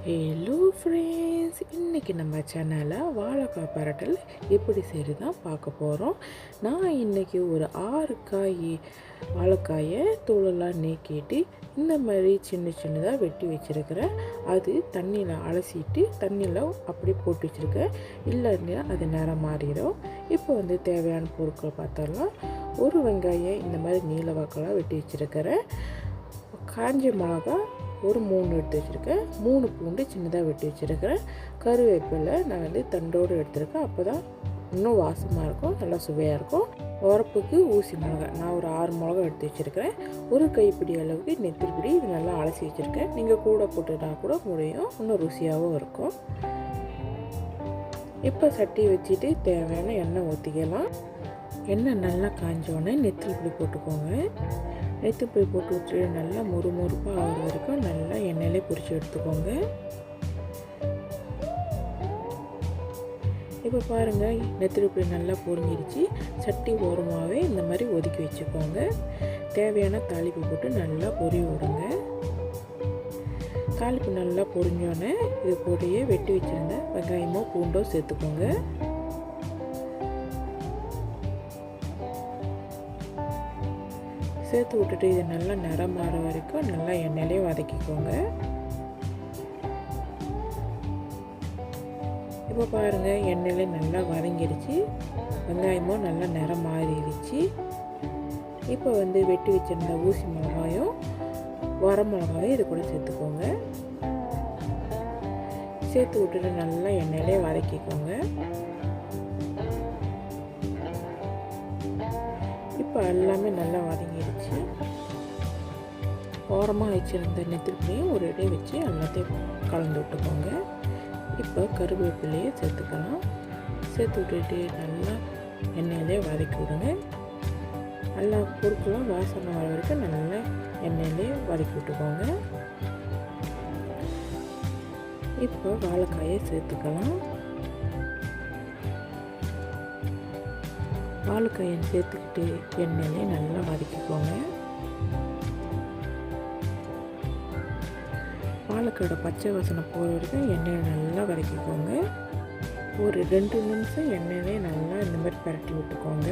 Hello friends, இன்றைக்கி நம்ம சேனலில் வாழைக்காய் பரட்டல் எப்படி செய்கிறது தான் பார்க்க போகிறோம். நான் இன்றைக்கி ஒரு 6 காய் வாழைக்காயை தோலெல்லாம் நீக்கிட்டு இந்த மாதிரி சின்ன சின்னதாக வெட்டி வச்சுருக்கிறேன். அது தண்ணியில் அலசிட்டு தண்ணியில் அப்படி போட்டு வச்சுருக்கேன், இல்லைன்னா அது நிறம் மாறிடும். இப்போ தேவையான பொருட்கள் பார்த்தோம்னா, ஒரு வெங்காயம் இந்த மாதிரி நீல வாக்கெல்லாம் வெட்டி வச்சுருக்கிறேன். காஞ்ச மிளகா ஒரு 3 எடுத்து வச்சுருக்கேன். 3 பூண்டு சின்னதாக வெட்டி வச்சுருக்கிறேன். கருவேப்பிலை நான் தண்டோடு எடுத்துருக்கேன். அப்போ தான் இன்னும் வாசமாக இருக்கும், நல்லா சுவையாக இருக்கும். உரப்புக்கு ஊசி மிளகா நான் ஒரு 6 மிளகா எடுத்து வச்சுருக்கிறேன். ஒரு கைப்பிடி அளவுக்கு நெத்திப்பிடி இது நல்லா அலசி வச்சுருக்கேன். நீங்கள் கூட போட்டுனா கூட முடியும், இன்னும் ருசியாகவும் இருக்கும். இப்போ சட்டி வச்சுட்டு தேவையான எண்ணெய் ஊற்றிக்கலாம். எண்ணெய் நல்லா காஞ்சோடனே நெத்திப்பிடி போட்டுக்கோங்க. நெத்திப்பிடி போட்டு விட்டு நல்லா முறுமுறுப்பாக ஆகிற வரைக்கும் நல்லா எண்ணெயிலே பொரிச்சு எடுத்துக்கோங்க. இப்போ பாருங்கள், நெத்திப்பிடி நல்லா பொரிஞ்சிருச்சு. சட்டி ஓரமாகவே இந்த மாதிரி ஒதுக்கி வச்சுக்கோங்க. தேவையான தாளிப்பு போட்டு நல்லா பொரி விடுங்க. தாளிப்பு நல்லா பொரிஞ்சோடனே இது கூடயே வெட்டி வச்சுருந்த வெங்காயமோ பூண்டோ சேர்த்துக்கோங்க. சேர்த்து விட்டுட்டு இது நல்லா நிறம் மாற வரைக்கும் நல்லா எண்ணெயிலே வதக்கிக்கோங்க. இப்போ பாருங்கள், எண்ணெயிலே நல்லா வதங்கிடுச்சு. வெங்காயமும் நல்லா நிறம் மாறிடுச்சு. இப்போ வெட்டி வச்சிருந்த ஊசி மிளகாயும் வர மிளகாயும் இது கூட சேர்த்துக்கோங்க. சேர்த்து விட்டுட்டு நல்லா எண்ணெயிலே வதக்கிக்கோங்க. இப்போ எல்லாமே நல்லா வதங்கிடுச்சு. ஓரமாக வச்சுருந்த நெத்திப்பிலையும் ஒரு இடையை வச்சு எல்லாத்தையும் கலந்து விட்டுக்கோங்க. இப்போ கருவேப்பிலையை சேர்த்துக்கலாம். சேர்த்து விட்டுட்டு நல்லா எண்ணெயிலே வதக்கி விடுங்க. நல்லா பொருட்களும் வாசனை வர வரைக்கும் நல்லா எண்ணெயிலே வதக்கி விட்டுக்கோங்க. இப்போ வாழைக்காயை சேர்த்துக்கலாம். வாழைக்காயை சேர்த்துக்கிட்டு எண்ணெயிலே நல்லா வதக்கிக்கோங்க. வாழைக்காயோட பச்சை வாசனை போகிற வரைக்கும் எண்ணெயில் நல்லா வதக்கிக்கோங்க. ஒரு 2 நிமிஷம் எண்ணெயிலே நல்லா இந்த மாதிரி பரட்டி விட்டுக்கோங்க.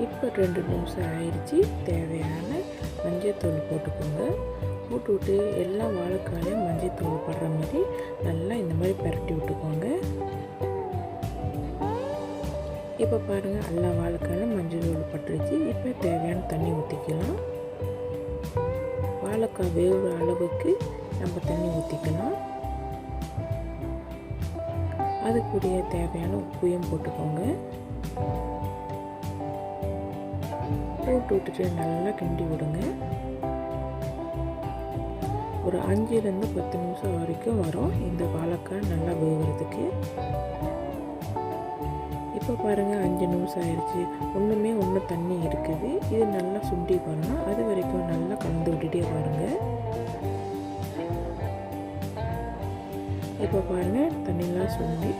இப்போ 2 நிமிஷம் ஆயிடுச்சு. தேவையான மஞ்சள்தூள் போட்டுக்கோங்க. போட்டு விட்டு எல்லா வாழைக்காயும் மஞ்சள்தூள் படுற மாதிரி நல்லா இந்த மாதிரி பரட்டி விட்டுக்கோங்க. இப்போ பாருங்கள், எல்லா வாழைக்காயும் மஞ்சள் தூள் பட்டுருச்சு. இப்போ தேவையான தண்ணி ஊற்றிக்கலாம். வாழைக்காய் வேகிற அளவுக்கு நம்ம தண்ணி ஊற்றிக்கலாம். அதுக்குரிய தேவையான உப்பையும் போட்டுக்கோங்க. போட்டு விட்டுட்டு நல்லா கிண்டி விடுங்க. ஒரு 5லேருந்து 10 நிமிஷம் வரைக்கும் வரும் இந்த வாழைக்காய் நல்லா வேகிறதுக்கு. இப்போ பாருங்கள், 5 நிமிஷம் ஆயிடுச்சு. ஒன்று தண்ணி இருக்குது. இது நல்லா சுண்டி வரணும். அது வரைக்கும் நல்லா கலந்து விட்டுட்டே பாருங்கள். இப்போ பாருங்கள், தண்ணிலாம் சுண்டி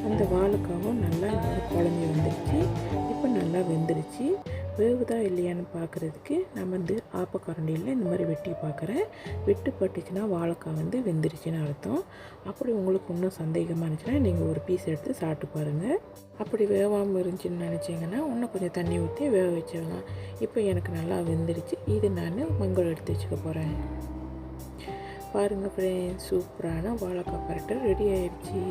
அந்த வாழைக்காவும் நல்லா குழஞ்சி வந்துடுச்சு. இப்போ நல்லா வெந்துடுச்சு. வேவுதா இல்லையான்னு பார்க்குறதுக்கு நான் ஆப்பக்கரண்டியில் இந்த மாதிரி வெட்டி பார்க்குறேன். வெட்டு பட்டுச்சுன்னா வாழைக்காய் வெந்துருச்சுன்னு அர்த்தம். அப்படி உங்களுக்கு இன்னும் சந்தேகமாக இருந்துச்சுன்னா நீங்கள் ஒரு பீஸ் எடுத்து சாப்பிட்டு பாருங்கள். அப்படி வேகாமல் இருந்துச்சுன்னு நினச்சிங்கன்னா இன்னும் கொஞ்சம் தண்ணி ஊற்றி வேக வச்சிடலாம். இப்போ எனக்கு நல்லா வெந்துருச்சு. இது நான் மங்கள் எடுத்து வச்சுக்க போகிறேன். பாருங்கள் ஃப்ரெண்ட்ஸ், சூப்பரான வாழைக்காய் பரட்டல் ரெடி ஆகிடுச்சு.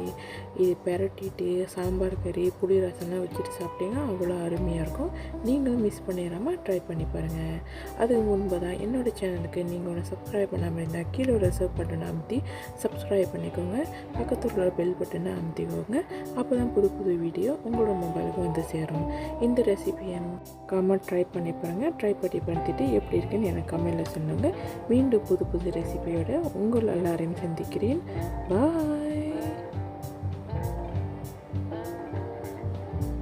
இது பரட்டிட்டு சாம்பார் கறி புளி ரசம்லாம் வச்சுட்டு சாப்பிட்டீங்கன்னா அவ்வளோ அருமையாக இருக்கும். நீங்களும் மிஸ் பண்ணிடாமல் ட்ரை பண்ணி பாருங்கள். அதுக்கு முன்பு தான் என்னோடய சேனலுக்கு நீங்கள் ஒன்று சப்ஸ்கிரைப் பண்ணாமல் இருந்தால் கீழே ஒரு சர்வ் பட்டனை அமுத்தி சப்ஸ்கிரைப் பண்ணிக்கோங்க. பக்கத்தில் உள்ள பெல் பட்டனை அமுத்திக்கோங்க. அப்போ தான் புது புது வீடியோ உங்களோட மொபைலுக்கு சேரும். இந்த ரெசிபியை கமெண்ட் ட்ரை பண்ணி பாருங்கள். ட்ரை பண்ணி பார்த்துட்டு எப்படி இருக்குன்னு எனக்கு கமெண்ட்டில் சொல்லுங்கள். மீண்டும் புது புது ரெசிபியோட உங்கள் எல்லாரையும் சந்திக்கிறேன். பாய்.